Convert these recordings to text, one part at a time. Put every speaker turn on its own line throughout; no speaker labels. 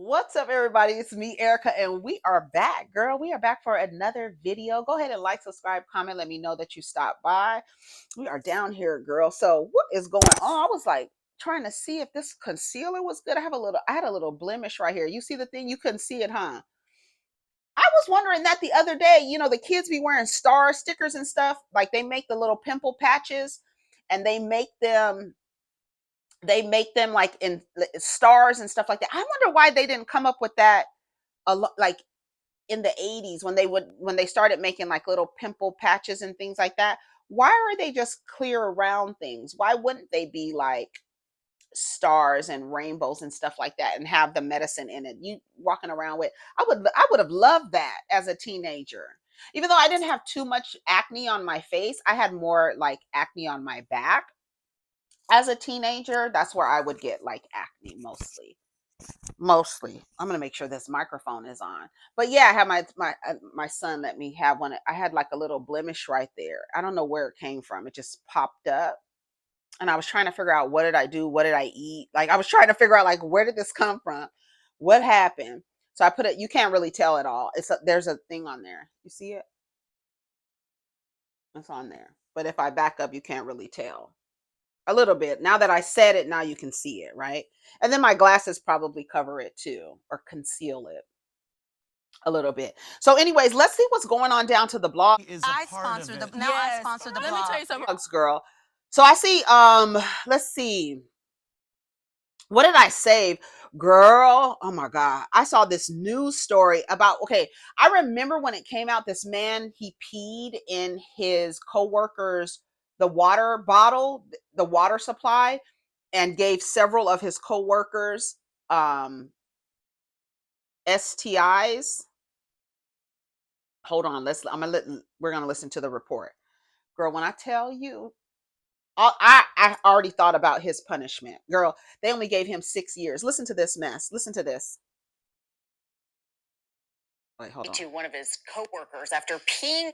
What's up, everybody? It's me, Erica, and we are back, girl. We are back for another video. Go ahead and like, subscribe, comment. Let me know that you stopped by. We are down here, girl. So what is going on? I was like trying to see if this concealer was good. I had a little blemish right here. You see the thing? You couldn't see it, huh? I was wondering that the other day. You know, the kids be wearing star stickers and stuff. Like they make the little pimple patches, and they make them like in stars and stuff like that. I wonder why they didn't come up with that like in the 80s when they started making like little pimple patches and things like that. Why are they just clear round things? Why wouldn't they be like stars and rainbows and stuff like that and have the medicine in it you walking around with? I would have loved that as a teenager. Even though I didn't have too much acne on my face, I had more like acne on my back as a teenager. That's where I would get like acne mostly. I'm gonna make sure this microphone is on. But yeah, I had my son let me have one. I had like a little blemish right there. I don't know where it came from. It just popped up, and I was trying to figure out, what did I do? What did I eat? Like I was trying to figure out, like, where did this come from? What happened? So I put it. You can't really tell at all. There's a thing on there. You see it? It's on there. But if I back up, you can't really tell. A little bit. Now that I said it, now you can see it, right? And then my glasses probably cover it too, or conceal it a little bit. So anyways, let's see what's going on down to the blog.
I sponsor the now. Yes. I sponsor the blog. Let me tell you something,
girl. So I see, let's see, what did I save? Girl, oh my God. I saw this news story about, okay, I remember when it came out, this man, he peed in his coworker's, the water bottle, the water supply, and gave several of his coworkers STIs. Hold on, we're gonna listen to the report. Girl, when I tell you, I already thought about his punishment. Girl, they only gave him 6 years. Listen to this mess. Listen to this. Wait, hold on.
To one of his coworkers after peeing.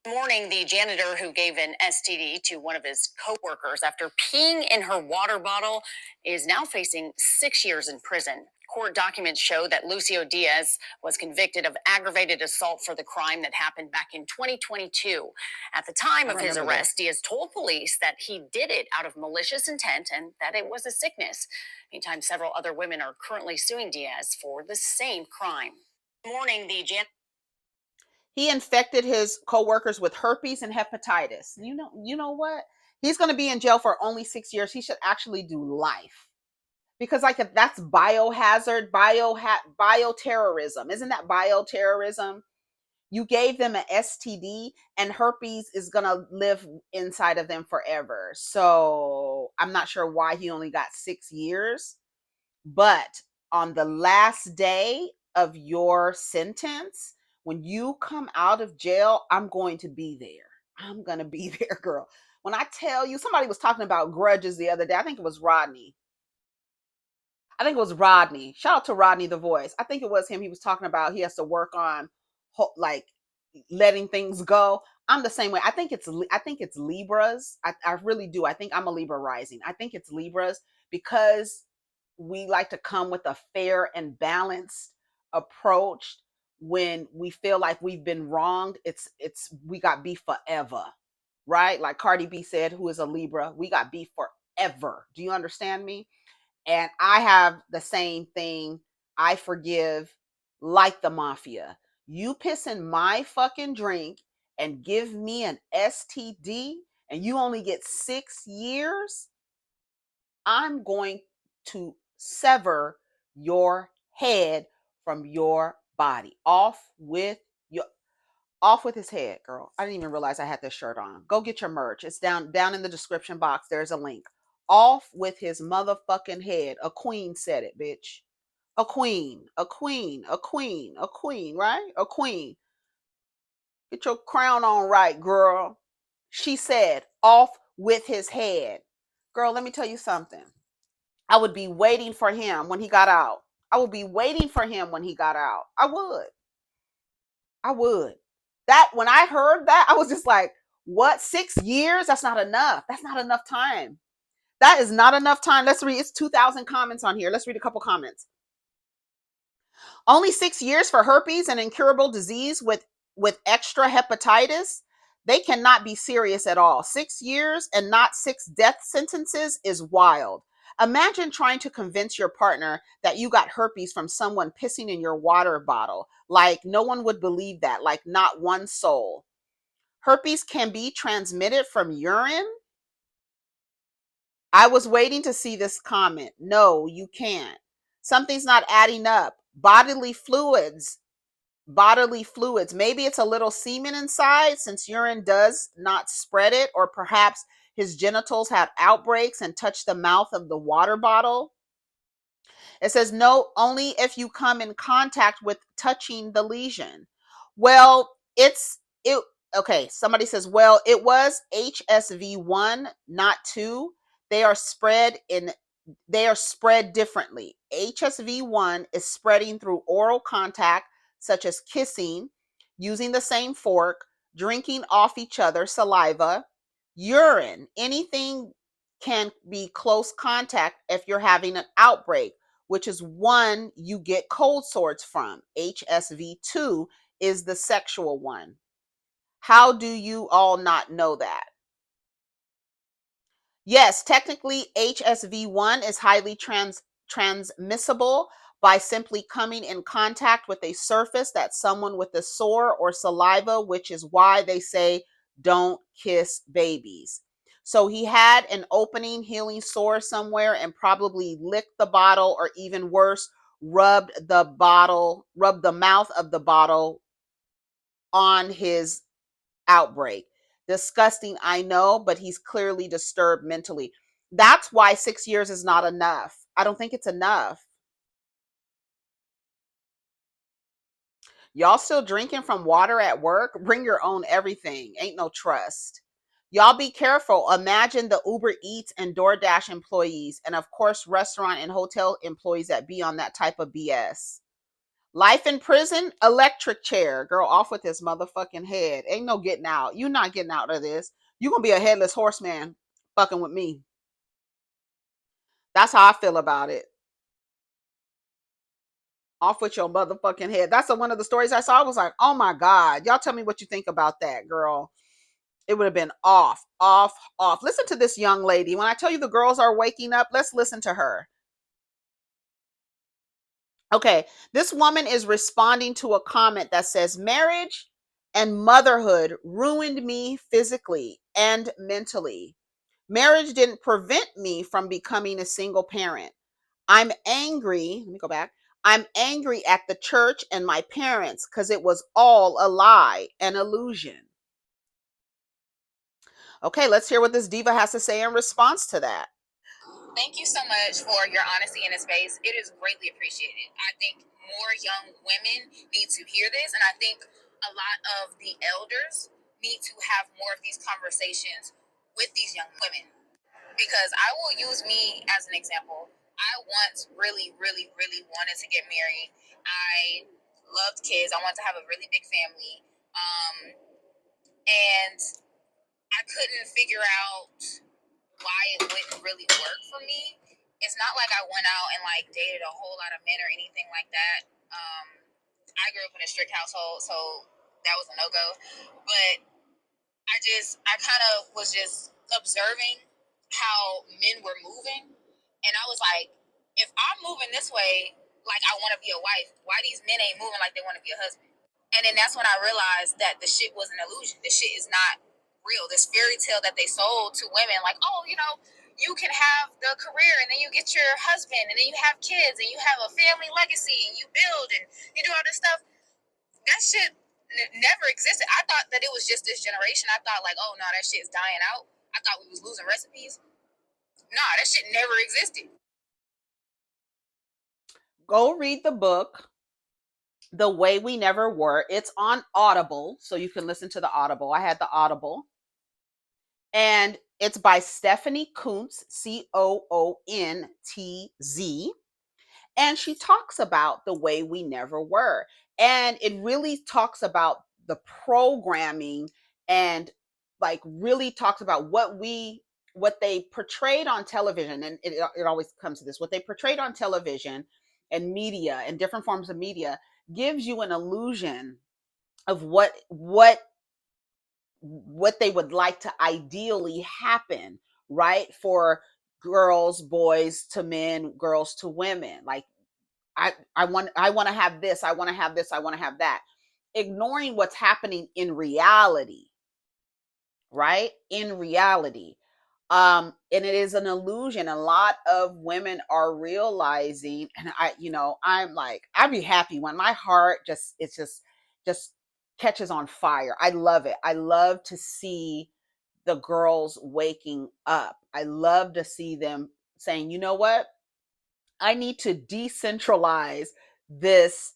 Morning, the janitor who gave an STD to one of his coworkers after peeing in her water bottle is now facing 6 years in prison. Court documents show that Lucio Diaz was convicted of aggravated assault for the crime that happened back in 2022. At the time of his arrest, Diaz told police that he did it out of malicious intent and that it was a sickness. Meantime, several other women are currently suing Diaz for the same crime. Morning, the
He infected his coworkers with herpes and hepatitis. You know what? He's going to be in jail for only 6 years. He should actually do life. Because like, if that's biohazard, bioterrorism. Isn't that bioterrorism? You gave them an STD, and herpes is going to live inside of them forever. So I'm not sure why he only got 6 years. But on the last day of your sentence, when you come out of jail, I'm going to be there. I'm going to be there, girl. When I tell you, somebody was talking about grudges the other day. I think it was Rodney. Shout out to Rodney the Voice. I think it was him. He was talking about he has to work on like letting things go. I'm the same way. I think it's Libras. I really do. I think I'm a Libra rising. I think it's Libras because we like to come with a fair and balanced approach. When we feel like we've been wronged, we got beef forever, right? Like Cardi B said, who is a Libra, we got beef forever. Do you understand me? And I have the same thing. I forgive like the mafia. You piss in my fucking drink and give me an STD and you only get 6 years, I'm going to sever your head from your body. Off with his head, girl. I didn't even realize I had this shirt on. Go get your merch. It's down in the description box. There's a link. Off with his motherfucking head. A queen said it, bitch. A queen, right? A queen. Get your crown on right, girl. She said, off with his head. Girl, let me tell you something. I would be waiting for him when he got out. I would be waiting for him when he got out. I would. That, when I heard that, I was just like, what? 6 years? That's not enough. That's not enough time. That is not enough time. Let's read. It's 2,000 comments on here. Let's read a couple comments. Only 6 years for herpes, an incurable disease with extra hepatitis. They cannot be serious at all. 6 years and not six death sentences is wild. Imagine trying to convince your partner that you got herpes from someone pissing in your water bottle. Like, no one would believe that. Like, not one soul. Herpes can be transmitted from urine. I was waiting to see this comment. No, you can't. Something's not adding up. Bodily fluids. Maybe it's a little semen inside since urine does not spread it, or perhaps his genitals had outbreaks and touched the mouth of the water bottle. It says no, only if you come in contact with touching the lesion. Well, it okay, somebody says, well, it was HSV1, not 2. They are spread in they are spread differently. HSV1 is spreading through oral contact, such as kissing, using the same fork, drinking off each other's saliva, urine. Anything can be close contact if you're having an outbreak, which is one you get cold sores from. HSV2 is the sexual one. How do you all not know that? Yes, technically HSV1 is highly transmissible by simply coming in contact with a surface that someone with a sore or saliva, which is why they say don't kiss babies. So he had an opening healing sore somewhere and probably licked the bottle, or even worse, rubbed the mouth of the bottle on his outbreak. Disgusting, I know, but he's clearly disturbed mentally. That's why 6 years is not enough. I don't think it's enough. Y'all still drinking from water at work? Bring your own everything. Ain't no trust. Y'all be careful. Imagine the Uber Eats and DoorDash employees, and of course, restaurant and hotel employees that be on that type of BS. Life in prison, electric chair. Girl, off with his motherfucking head. Ain't no getting out. You not getting out of this. You gonna be a headless horseman fucking with me. That's how I feel about it. Off with your motherfucking head. That's one of the stories I saw. I was like, oh my God. Y'all tell me what you think about that, girl. It would have been off, off, off. Listen to this young lady. When I tell you the girls are waking up, let's listen to her. Okay, this woman is responding to a comment that says, marriage and motherhood ruined me physically and mentally. Marriage didn't prevent me from becoming a single parent. I'm angry. Let me go back. I'm angry at the church and my parents because it was all a lie, an illusion. Okay, let's hear what this diva has to say in response to that.
Thank you so much for your honesty in this space. It is greatly appreciated. I think more young women need to hear this, and I think a lot of the elders need to have more of these conversations with these young women. Because I will use me as an example. I once really, really, really wanted to get married. I loved kids. I wanted to have a really big family. And I couldn't figure out why it wouldn't really work for me. It's not like I went out and like dated a whole lot of men or anything like that. I grew up in a strict household, so that was a no go. But I kind of was just observing how men were moving, and I was like, if I'm moving this way, like I want to be a wife, why these men ain't moving like they want to be a husband? And then that's when I realized that the shit was an illusion. The shit is not real. This fairy tale that they sold to women, like, oh, you can have the career and then you get your husband and then you have kids and you have a family legacy and you build and you do all this stuff. That shit never existed. I thought that it was just this generation. I thought like, oh no, that shit is dying out. I thought we was losing recipes. Nah, that shit never existed.
Go read the book, The Way We Never Were. It's on Audible, so you can listen to the Audible. I had the Audible. And it's by Stephanie Coontz, Coontz. And she talks about the way we never were. And it really talks about the programming, and like really talks about what they portrayed on television. And it always comes to this, what they portrayed on television and media and different forms of media gives you an illusion of what they would like to ideally happen, right? For girls, boys to men, girls to women. Like I want to have this, I want to have this, I want to have that. Ignoring what's happening in reality, right? In reality. And it is an illusion. A lot of women are realizing, and I'm like, I'd be happy when my heart just catches on fire. I love it. I love to see the girls waking up. I love to see them saying, you know what? I need to decentralize this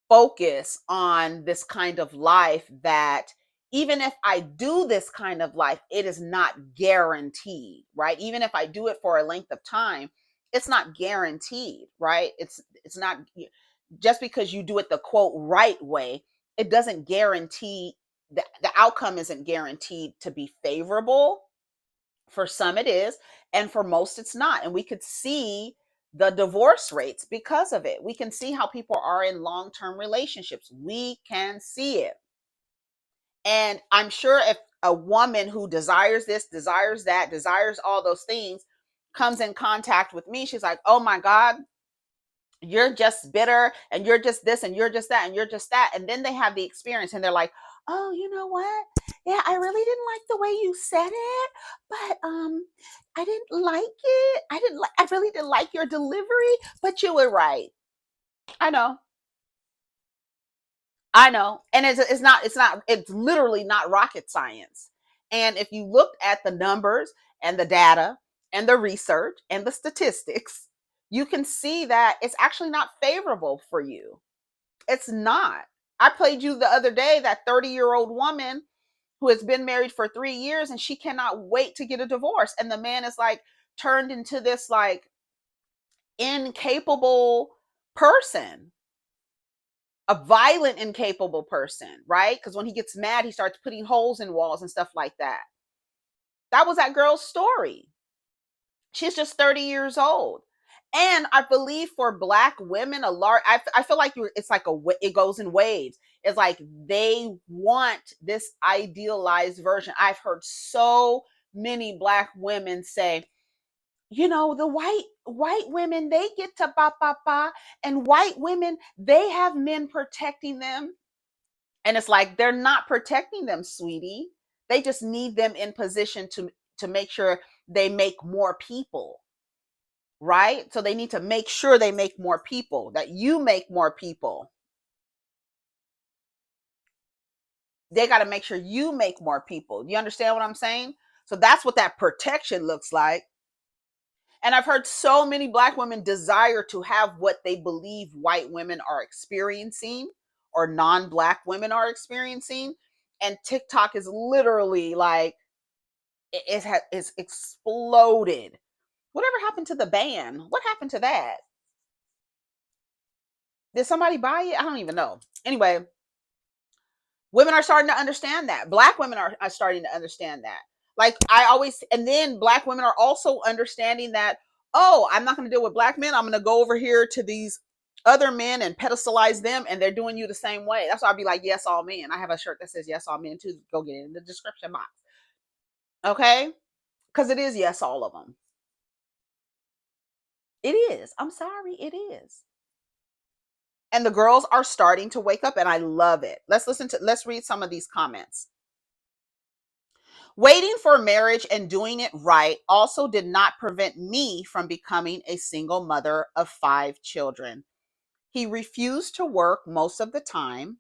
focus on this kind of life, that even if I do this kind of life, it is not guaranteed, right? Even if I do it for a length of time, it's not guaranteed, right? It's not, just because you do it the quote right way, it doesn't guarantee the outcome isn't guaranteed to be favorable. For some it is, and for most it's not. And we could see the divorce rates because of it. We can see how people are in long-term relationships. We can see it. And I'm sure if a woman who desires this, desires that, desires all those things comes in contact with me, she's like, oh my God, you're just bitter, and you're just this, and you're just that, and you're just that. And then they have the experience and they're like, oh, you know what? Yeah, I really didn't like the way you said it, but I didn't like it. I really didn't like your delivery, but you were right. I know. I know. And it's literally not rocket science. And if you looked at the numbers and the data and the research and the statistics, you can see that it's actually not favorable for you. It's not. I played you the other day that 30-year-old woman who has been married for 3 years and she cannot wait to get a divorce. And the man is like turned into this like incapable person, a violent, incapable person, right? Because when he gets mad, he starts putting holes in walls and stuff like that. That was that girl's story. She's just 30 years old. And I believe for Black women, I feel like it's like it goes in waves. It's like they want this idealized version. I've heard so many Black women say, the white women, they get to ba ba ba, and white women, they have men protecting them. And it's like, they're not protecting them, sweetie. They just need them in position to make sure they make more people, right? So they need to make sure they make more people, that you make more people. They got to make sure you make more people. You understand what I'm saying? So that's what that protection looks like. And I've heard so many Black women desire to have what they believe white women are experiencing or non-Black women are experiencing. And TikTok is literally like, it's exploded. Whatever happened to the ban? What happened to that? Did somebody buy it? I don't even know. Anyway, women are starting to understand that. Black women are starting to understand that. Like and then Black women are also understanding that, oh, I'm not going to deal with Black men. I'm going to go over here to these other men and pedestalize them, and they're doing you the same way. That's why I'd be like, yes, all men. I have a shirt that says yes, all men too. Go get it in the description box. Okay? Because it is yes, all of them. It is. I'm sorry, it is. And the girls are starting to wake up, and I love it. Let's read some of these comments. Waiting for marriage and doing it right also did not prevent me from becoming a single mother of 5 children. He refused to work most of the time.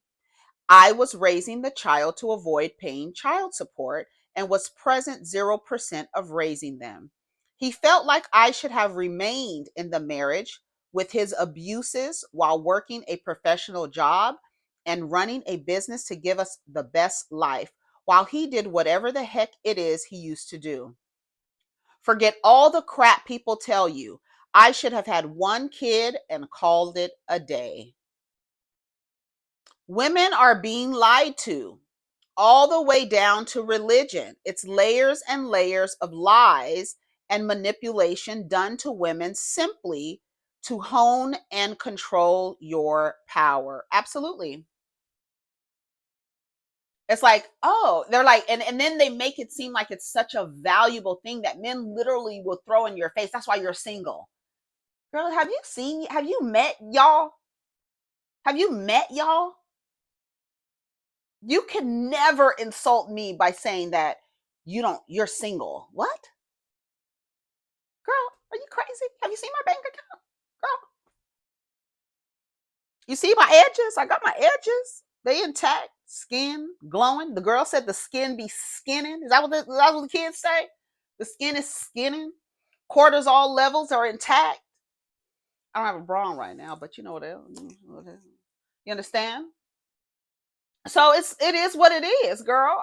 I was raising the child to avoid paying child support and was present 0% of raising them. He felt like I should have remained in the marriage with his abuses while working a professional job and running a business to give us the best life, while he did whatever the heck it is he used to do. Forget all the crap people tell you. I should have had 1 kid and called it a day. Women are being lied to, all the way down to religion. It's layers and layers of lies and manipulation done to women simply to hone and control your power. Absolutely. It's like, oh, they're like, and then they make it seem like it's such a valuable thing that men literally will throw in your face. That's why you're single. Girl, have you met y'all? Have you met y'all? You can never insult me by saying that you're single. What? Girl, are you crazy? Have you seen my bank account? Girl, you see my edges? I got my edges. They intact, skin glowing. The girl said the skin be skinning. Is that what the kids say? The skin is skinning. Cortisol levels are intact. I don't have a bra on right now, but you know what else? You understand? So it is what it is, girl.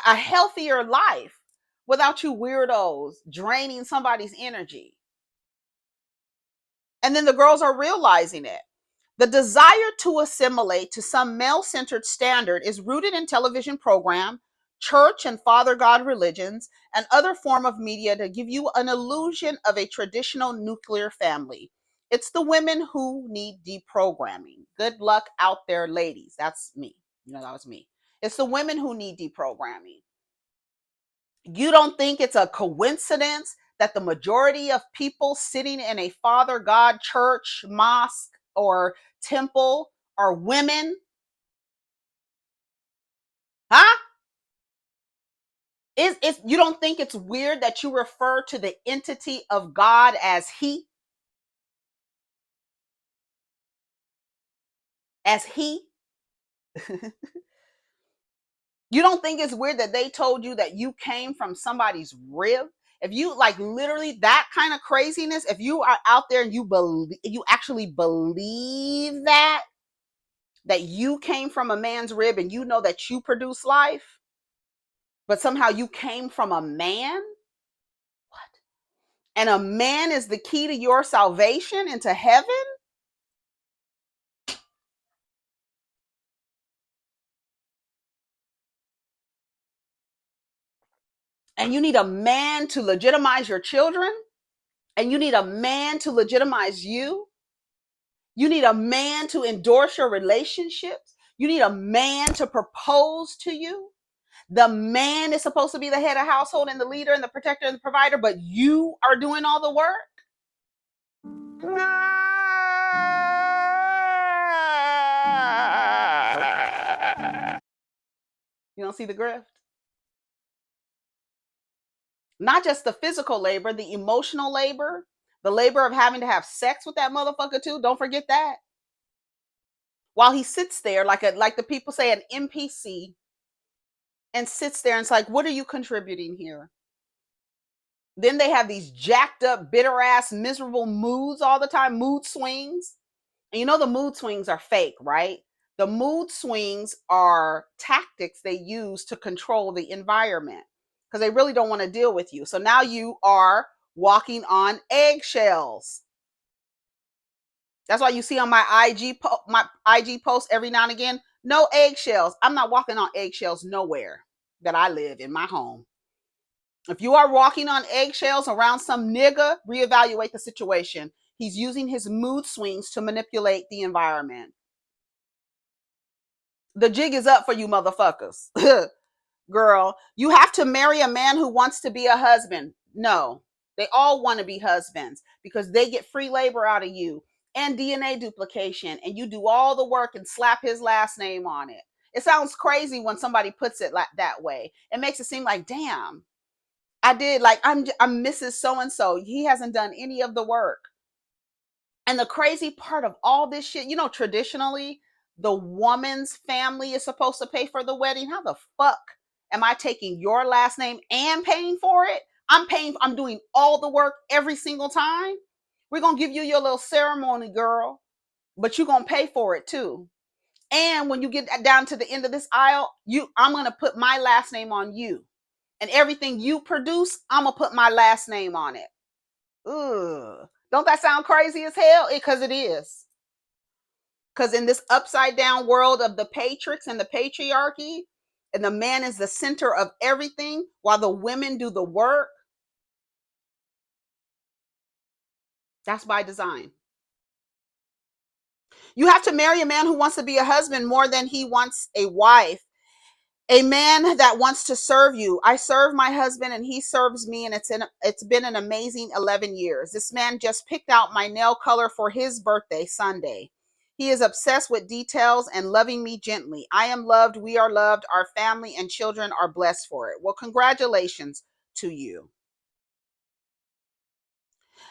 A healthier life without you weirdos draining somebody's energy. And then the girls are realizing it. The desire to assimilate to some male-centered standard is rooted in television program, church and father god religions, and other form of media to give you an illusion of a traditional nuclear family. It's the women who need deprogramming. Good luck out there, ladies. That's me. You know, that was me. It's the women who need deprogramming. You don't think it's a coincidence that the majority of people sitting in a father god church, mosque, or temple are women? Huh? Is you don't think it's weird that you refer to the entity of God as he? As he? You don't think it's weird that they told you that you came from somebody's rib? If you like literally that kind of craziness, if you are out there and you actually believe that you came from a man's rib and you know that you produce life, but somehow you came from a man? What? And a man is the key to your salvation into heaven? And you need a man to legitimize your children? And you need a man to legitimize you? You need a man to endorse your relationships? You need a man to propose to you? The man is supposed to be the head of household and the leader and the protector and the provider, but you are doing all the work? You don't see the grift? Not just the physical labor, the emotional labor, the labor of having to have sex with that motherfucker too. Don't forget that. While he sits there like the people say an NPC and sits there and it's like, what are you contributing here? Then they have these jacked up, bitter ass, miserable moods all the time, mood swings. And you know the mood swings are fake, right? The mood swings are tactics they use to control the environment because they really don't want to deal with you. So now you are walking on eggshells. That's why you see on my IG post every now and again, no eggshells. I'm not walking on eggshells nowhere that I live in my home. If you are walking on eggshells around some nigga, reevaluate the situation. He's using his mood swings to manipulate the environment. The jig is up for you motherfuckers. Girl, you have to marry a man who wants to be a husband. No, they all want to be husbands because they get free labor out of you and DNA duplication, and you do all the work and slap his last name on it. It sounds crazy when somebody puts it like that way. It makes it seem like, damn, I did like I'm Mrs. So and so. He hasn't done any of the work. And the crazy part of all this shit, you know, traditionally, the woman's family is supposed to pay for the wedding. How the fuck am I taking your last name and paying for it? I'm doing all the work every single time. We're going to give you your little ceremony, girl, but you're going to pay for it too. And when you get down to the end of this aisle, I'm going to put my last name on you. And everything you produce, I'm going to put my last name on it. Ugh. Don't that sound crazy as hell? Because it is. Because in this upside down world of the patrix and the patriarchy, and the man is the center of everything while the women do the work. That's by design. You have to marry a man who wants to be a husband more than he wants a wife. A man that wants to serve you. I serve my husband and he serves me, and it's been an amazing 11 years. This man just picked out my nail color for his birthday Sunday. He is obsessed with details and loving me gently. I am loved, we are loved, our family and children are blessed for it. Well, congratulations to you.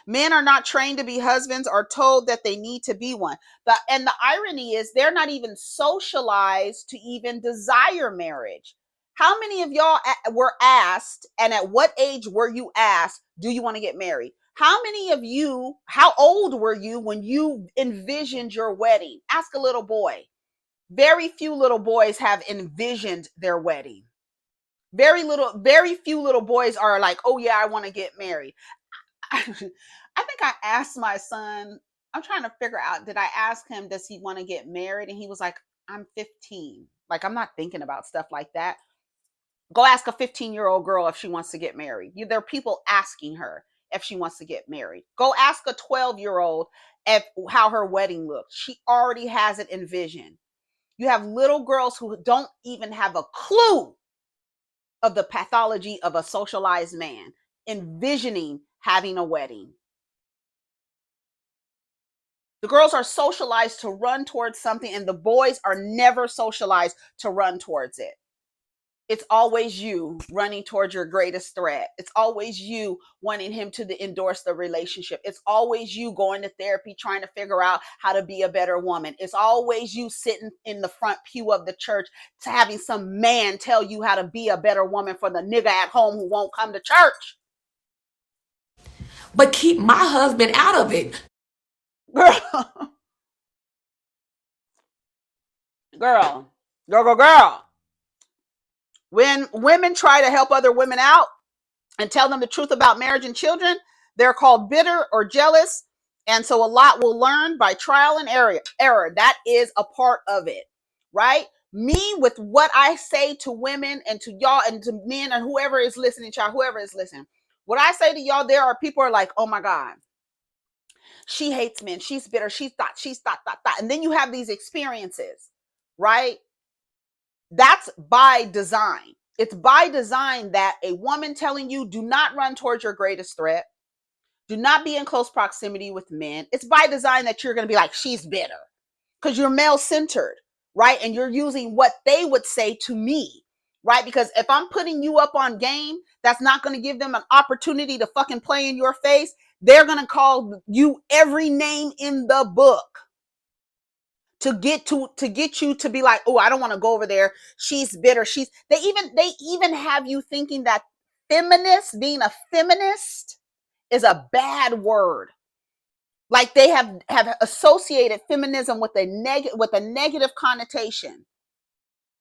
Men are not trained to be husbands or told that they need to be one. And the irony is they're not even socialized to even desire marriage. How many of y'all were asked, and at what age were you asked, do you want to get married? How many of you, how old were you when you envisioned your wedding? Ask a little boy. Very few little boys have envisioned their wedding. Very few little boys are like, oh yeah, I want to get married. I think I asked my son, I'm trying to figure out, did I ask him, does he want to get married? And he was like, I'm 15. Like, I'm not thinking about stuff like that. Go ask a 15-year-old girl if she wants to get married. There are people asking her if she wants to get married. Go ask a 12-year-old if how her wedding looks. She already has it envisioned. You have little girls who don't even have a clue of the pathology of a socialized man envisioning having a wedding. The girls are socialized to run towards something, and the boys are never socialized to run towards it. It's always you running towards your greatest threat. It's always you wanting him to endorse the relationship. It's always you going to therapy, trying to figure out how to be a better woman. It's always you sitting in the front pew of the church to having some man tell you how to be a better woman for the nigga at home who won't come to church.
But keep my husband out of it.
Girl, girl. When women try to help other women out and tell them the truth about marriage and children, they're called bitter or jealous. And so a lot will learn by trial and error. That is a part of it, right? Me, with what I say to women and to y'all and to men and whoever is listening, child, whoever is listening, what I say to y'all, there are people who are like, oh my God, she hates men. She's bitter. She's thought. And then you have these experiences, right? That's by design. It's by design that a woman telling you, do not run towards your greatest threat. Do not be in close proximity with men. It's by design that you're going to be like, she's bitter because you're male centered, right? And you're using what they would say to me, right? Because if I'm putting you up on game, that's not going to give them an opportunity to fucking play in your face. They're going to call you every name in the book to get you to be like, oh, I don't want to go over there. She's bitter. They even have you thinking that being a feminist is a bad word. Like they have associated feminism with a negative connotation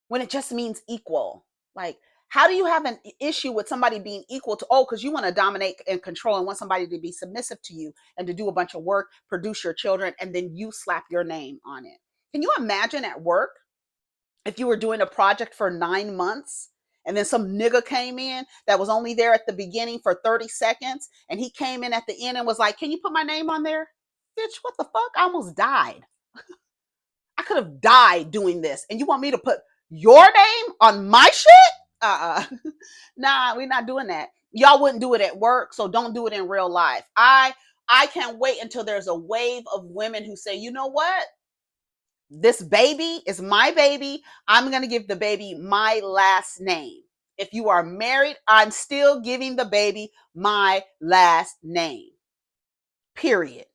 when it just means equal. Like, how do you have an issue with somebody being equal to, because you want to dominate and control and want somebody to be submissive to you and to do a bunch of work, produce your children, and then you slap your name on it. Can you imagine at work if you were doing a project for 9 months and then some nigga came in that was only there at the beginning for 30 seconds and he came in at the end and was like, can you put my name on there? Bitch, what the fuck? I almost died. I could have died doing this. And you want me to put your name on my shit? Nah, we're not doing that. Y'all wouldn't do it at work, so don't do it in real life. I can't wait until there's a wave of women who say, you know what? This baby is my baby. I'm going to give the baby my last name. If you are married, I'm still giving the baby my last name. Period.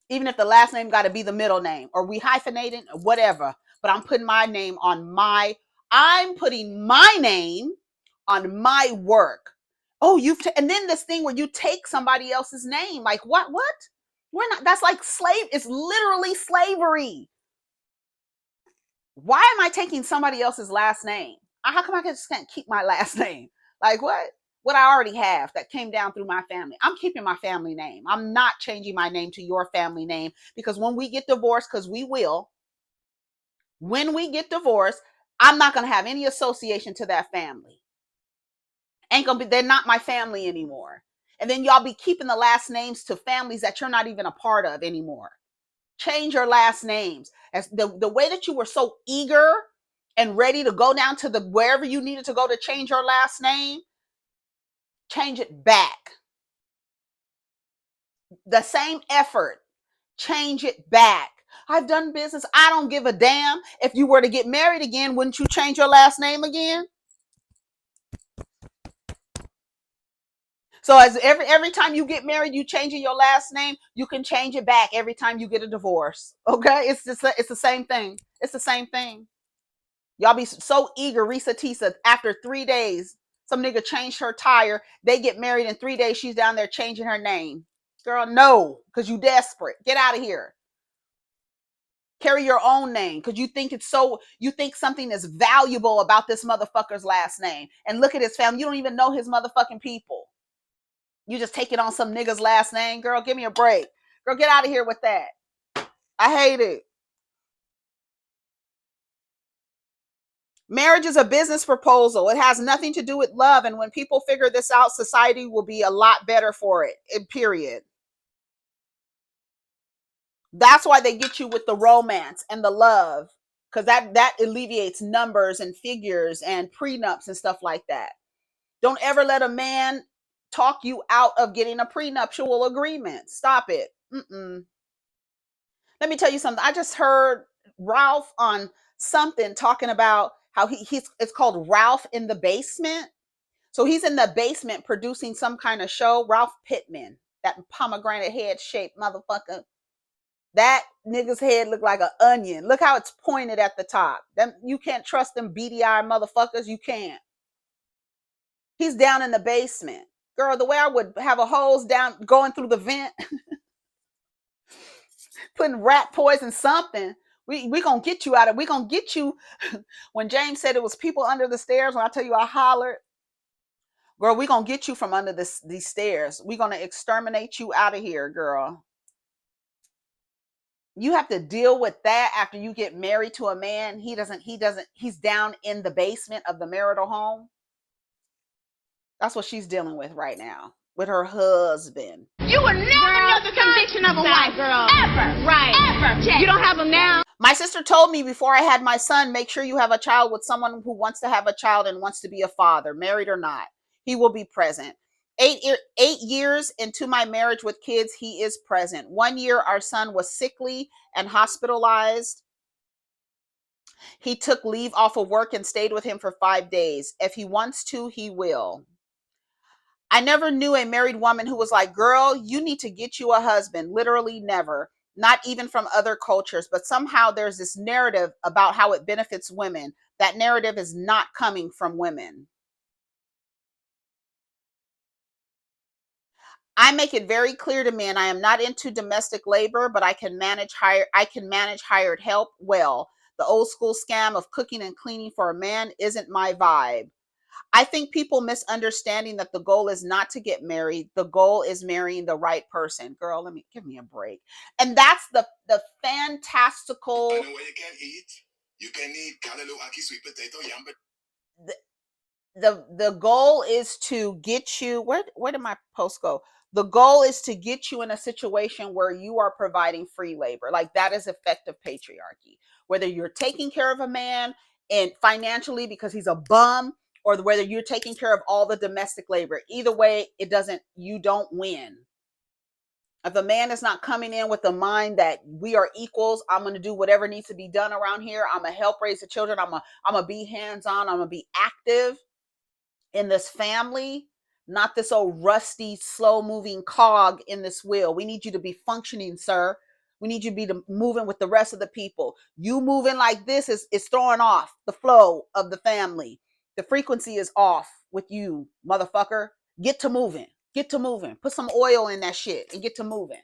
Even if the last name got to be the middle name or we hyphenated, whatever. But I'm putting my name on I'm putting my name on my work. Oh, and then this thing where you take somebody else's name. Like, what? We're not, that's like it's literally slavery. Why am I taking somebody else's last name? How come I just can't keep my last name? Like what I already have that came down through my family. I'm keeping my family name. I'm not changing my name to your family name, because when we get divorced, because we will, when we get divorced, I'm not going to have any association to that family. They're not my family anymore. And then y'all be keeping the last names to families that you're not even a part of anymore. Change your last names. As the way that you were so eager and ready to go down to the wherever you needed to go to change your last name, change it back. The same effort, change it back. I've done business. I don't give a damn. If you were to get married again, wouldn't you change your last name again? So as every time you get married, you changing your last name, you can change it back every time you get a divorce. Okay? It's the same thing. It's the same thing. Y'all be so eager. Risa Tisa, after 3 days, some nigga changed her tire. They get married in 3 days. She's down there changing her name. Girl, no, because you desperate. Get out of here. Carry your own name because you think something is valuable about this motherfucker's last name. And look at his family. You don't even know his motherfucking people. You just take it on some nigga's last name. Girl, give me a break. Girl, get out of here with that. I hate it. Marriage is a business proposal. It has nothing to do with love. And when people figure this out, society will be a lot better for it, period. That's why they get you with the romance and the love, because that alleviates numbers and figures and prenups and stuff like that. Don't ever let a man talk you out of getting a prenuptial agreement. Stop it. Let me tell you something. I just heard Ralph on something talking about how it's called Ralph in the Basement. So he's in the basement producing some kind of show. Ralph Pittman, that pomegranate head shaped motherfucker. That nigga's head look like an onion. Look how it's pointed at the top. You can't trust them beady-eyed motherfuckers. You can't. He's down in the basement. Girl, the way I would have a hose down going through the vent, putting rat poison something. We gonna get you out of. We gonna get you. When James said it was people under the stairs, when I tell you I hollered, girl, we gonna get you from under these stairs. We gonna exterminate you out of here, girl. You have to deal with that after you get married to a man. He's down in the basement of the marital home. That's what she's dealing with right now with her husband.
You will never know the conviction of a wife, girl. Ever. Right. Ever. Check. You don't have them now.
My sister told me before I had my son, make sure you have a child with someone who wants to have a child and wants to be a father, married or not. He will be present. 8 years into my marriage with kids, he is present. 1 year, our son was sickly and hospitalized. He took leave off of work and stayed with him for 5 days. If he wants to, he will. I never knew a married woman who was like, girl, you need to get you a husband. Literally never. Not even from other cultures. But somehow there's this narrative about how it benefits women. That narrative is not coming from women. I make it very clear to men I am not into domestic labor, but I can manage hired help well. The old school scam of cooking and cleaning for a man isn't my vibe. I think people misunderstanding that the goal is not to get married. The goal is marrying the right person. Girl, give me a break. And that's the fantastical.
I know what you can eat. You can eat callaloo, aki, sweet potato, yam.
The goal is to get you. Where did my post go? The goal is to get you in a situation where you are providing free labor. Like that is effective patriarchy. Whether you're taking care of a man and financially because he's a bum, or whether you're taking care of all the domestic labor. Either way, you don't win. If a man is not coming in with the mind that we are equals, I'm going to do whatever needs to be done around here. I'm going to help raise the children. I'm going to be hands-on. I'm going to be active in this family, not this old rusty, slow-moving cog in this wheel. We need you to be functioning, sir. We need you to be moving with the rest of the people. You moving like this is throwing off the flow of the family. The frequency is off with you, motherfucker. Get to moving. Get to moving. Put some oil in that shit and get to moving.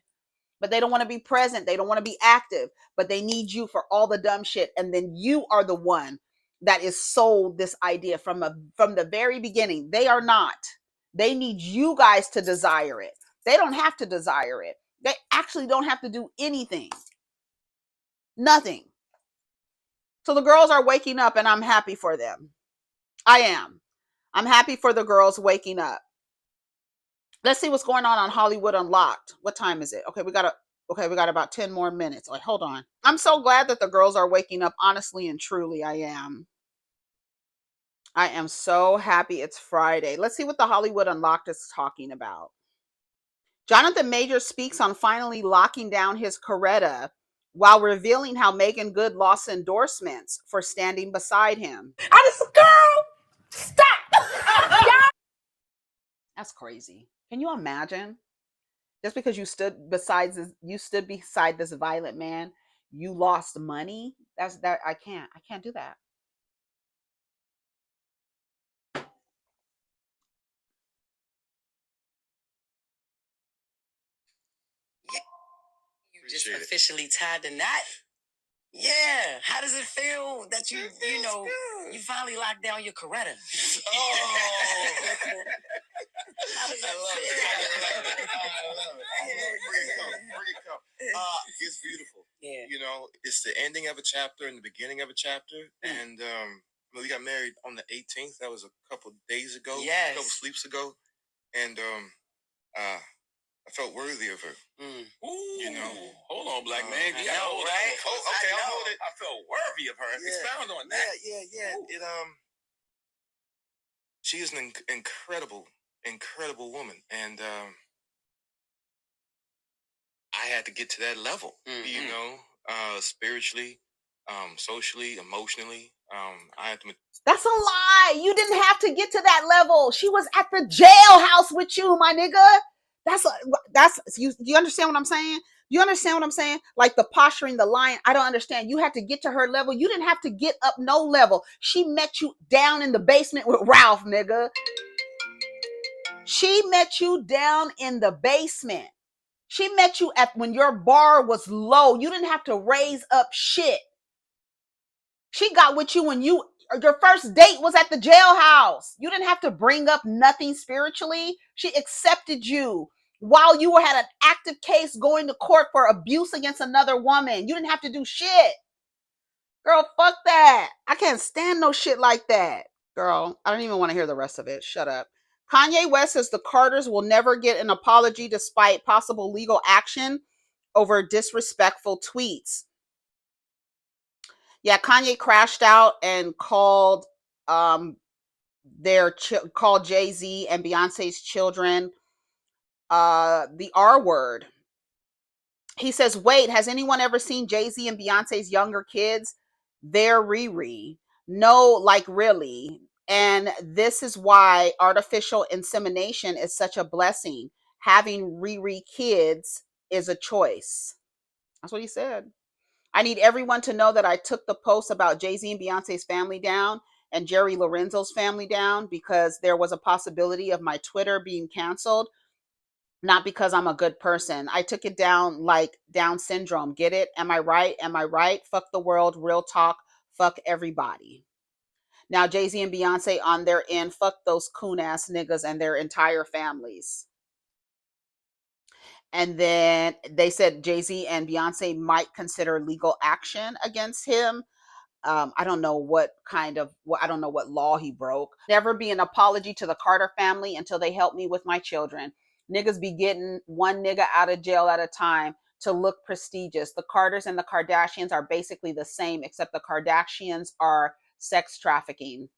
But they don't want to be present. They don't want to be active. But they need you for all the dumb shit. And then you are the one that is sold this idea from the very beginning. They are not. They need you guys to desire it. They don't have to desire it. They actually don't have to do anything. Nothing. So the girls are waking up and I'm happy for them. I am. I'm happy for the girls waking up. Let's see what's going on Hollywood Unlocked. What time is it? Okay, we got about 10 more minutes. Wait, hold on. I'm so glad that the girls are waking up. Honestly and truly, I am. I am so happy it's Friday. Let's see what the Hollywood Unlocked is talking about. Jonathan Majors speaks on finally locking down his Coretta while revealing how Megan Good lost endorsements for standing beside him.
I just, girl, stop.
That's crazy. Can you imagine? Just because you stood beside this violent man, you lost money. I can't do that.
You just officially tied the knot. Yeah. How does it feel that you finally locked down your Coretta? Oh. How does that feel? I love it. Bring it come. It's beautiful. Yeah. You know, it's the ending of a chapter and the beginning of a chapter. And we got married on the 18th. That was a couple days ago. Yes. A couple sleeps ago. And I felt worthy of her. Ooh, you know, hold on, black man. You got hold right? Okay, I'll hold it. I felt worthy of her. Yeah. Expound on that. Yeah. Ooh. She is an incredible woman, and I had to get to that level. You know, spiritually, socially, emotionally. I had to.
That's a lie. You didn't have to get to that level. She was at the jailhouse with you, my nigga. You understand what I'm saying? You understand what I'm saying? Like the posturing, the lying. I don't understand. You had to get to her level. You didn't have to get up no level. She met you down in the basement with Ralph, nigga. She met you down in the basement. She met you when your bar was low. You didn't have to raise up shit. She got with you when your first date was at the jailhouse. You didn't have to bring up nothing spiritually. She accepted you while you had an active case going to court for abuse against another woman. You didn't have to do shit. Girl, fuck that. I can't stand no shit like that. Girl, I don't even want to hear the rest of it. Shut up. Kanye West says the Carters will never get an apology despite possible legal action over disrespectful tweets. Yeah, Kanye crashed out and called called Jay-Z and Beyonce's children the R word. He says, wait, has anyone ever seen Jay-Z and Beyonce's younger kids? They're Riri. No, like really. And this is why artificial insemination is such a blessing. Having Riri kids is a choice. That's what he said. I need everyone to know that I took the post about Jay-Z and Beyonce's family down and Jerry Lorenzo's family down because there was a possibility of my Twitter being canceled. Not because I'm a good person. I took it down like Down syndrome. Get it? Am I right? Am I right? Fuck the world. Real talk. Fuck everybody. Now Jay-Z and Beyonce on their end. Fuck those coon ass niggas and their entire families. And then they said Jay-Z and Beyonce might consider legal action against him. I don't know what law he broke. Never be an apology to the Carter family until they help me with my children. Niggas be getting one nigga out of jail at a time to look prestigious. The Carters and the Kardashians are basically the same, except the Kardashians are sex trafficking.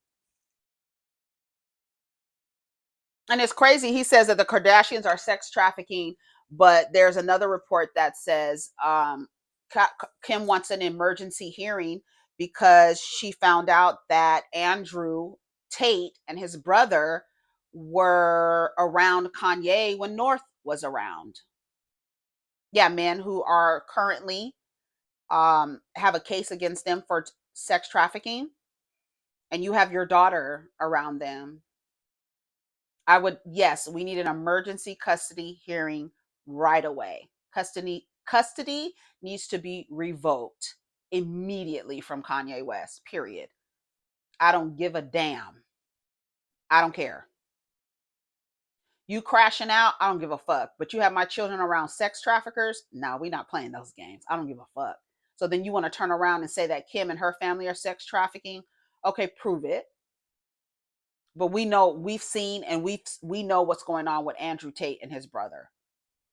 And it's crazy. He says that the Kardashians are sex trafficking, but there's another report that says Kim wants an emergency hearing because she found out that Andrew Tate and his brother were around Kanye when North was around. Yeah, men who are currently have a case against them for sex trafficking, and you have your daughter around them. Yes, we need an emergency custody hearing right away. Custody needs to be revoked immediately from Kanye West, period. I don't give a damn. I don't care. You crashing out, I don't give a fuck. But you have my children around sex traffickers? No, we're not playing those games. I don't give a fuck. So then you want to turn around and say that Kim and her family are sex trafficking? Okay, prove it. But we've seen, and we know what's going on with Andrew Tate and his brother.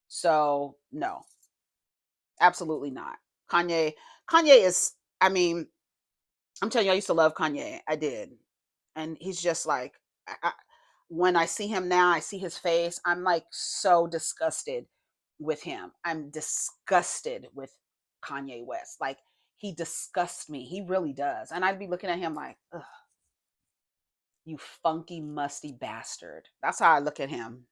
So no, absolutely not. Kanye, Kanye is, I mean, I'm telling you, I used to love Kanye. I did. And he's just like, when I see him now, I see his face. I'm like so disgusted with him. I'm disgusted with Kanye West. Like, he disgusts me. He really does. And I'd be looking at him like, ugh, you funky, musty bastard. That's how I look at him.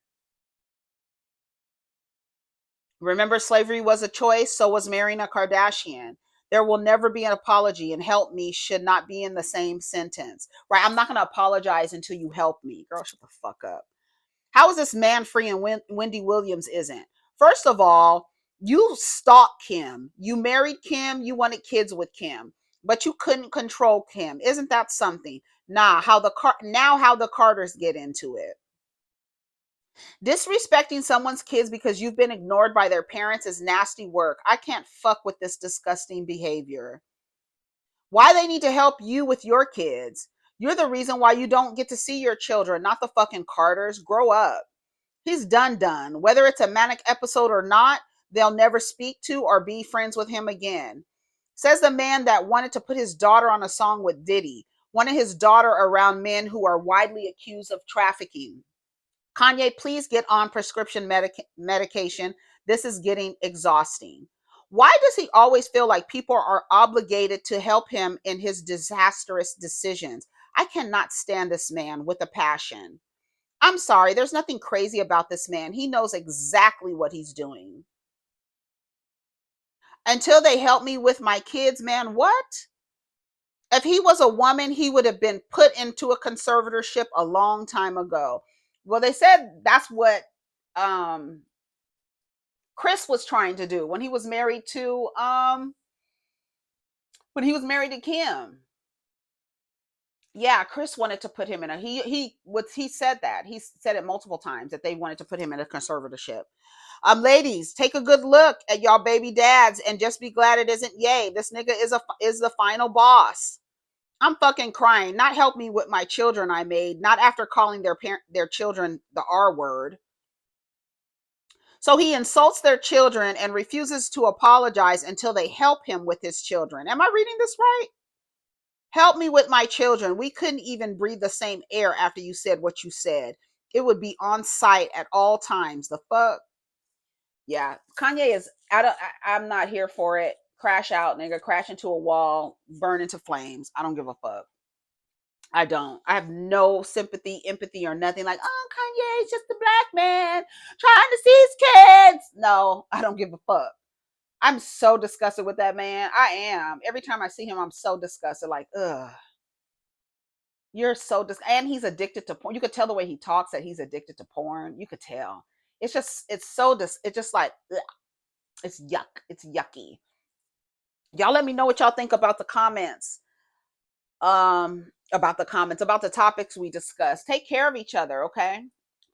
Remember, slavery was a choice, so was marrying a Kardashian. There will never be an apology, and help me should not be in the same sentence. Right? I'm not going to apologize until you help me. Girl, shut the fuck up. How is this man free and Wendy Williams isn't? First of all, you stalked Kim. You married Kim. You wanted kids with Kim, but you couldn't control Kim. Isn't that something? Nah, how the Carters get into it. Disrespecting someone's kids because you've been ignored by their parents is nasty work. I can't fuck with this disgusting behavior. Why they need to help you with your kids? You're the reason why you don't get to see your children, not the fucking Carters. Grow up. He's done. Whether it's a manic episode or not, they'll never speak to or be friends with him again. Says the man that wanted to put his daughter on a song with Diddy, wanted his daughter around men who are widely accused of trafficking. Kanye, please get on prescription medication. This is getting exhausting. Why does he always feel like people are obligated to help him in his disastrous decisions? I cannot stand this man with a passion. I'm sorry, there's nothing crazy about this man. He knows exactly what he's doing. Until they help me with my kids, man, what? If he was a woman, he would have been put into a conservatorship a long time ago. Well, they said that's what Chris was trying to do when he was married to Kim. Yeah, Chris wanted to put him in a he said that. He said it multiple times that they wanted to put him in a conservatorship. Ladies, take a good look at y'all baby dads and just be glad it isn't Ye. This nigga is the final boss. I'm fucking crying. Not help me with my children I made, not after calling their children the R word. So he insults their children and refuses to apologize until they help him with his children. Am I reading this right? Help me with my children. We couldn't even breathe the same air after you said what you said. It would be on site at all times. The fuck? Yeah, Kanye is I'm not here for it. Crash out, nigga. Crash into a wall. Burn into flames. I don't give a fuck. I don't. I have no sympathy, empathy, or nothing. Like, oh, Kanye's just a black man trying to see his kids. No, I don't give a fuck. I'm so disgusted with that man. I am. Every time I see him, I'm so disgusted. Like, ugh. You're so and he's addicted to porn. You could tell the way he talks that he's addicted to porn. You could tell. It's just, it's just like, ugh. It's yuck. It's yucky. Y'all let me know what y'all think about the comments. About the topics we discussed. Take care of each other, okay?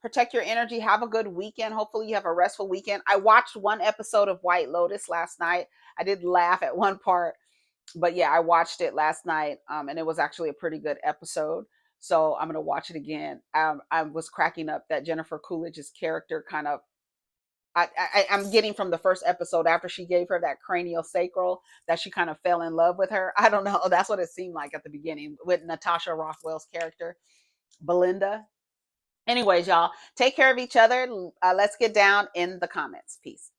Protect your energy. Have a good weekend. Hopefully you have a restful weekend. I watched one episode of White Lotus last night. I did laugh at one part, but yeah, I watched it last night, and it was actually a pretty good episode. So I'm gonna watch it again. I was cracking up that Jennifer Coolidge's character kind of, I'm getting from the first episode after she gave her that cranial sacral that she kind of fell in love with her. I don't know. That's what it seemed like at the beginning with Natasha Rothwell's character, Belinda. Anyways, y'all, take care of each other. Let's get down in the comments. Peace.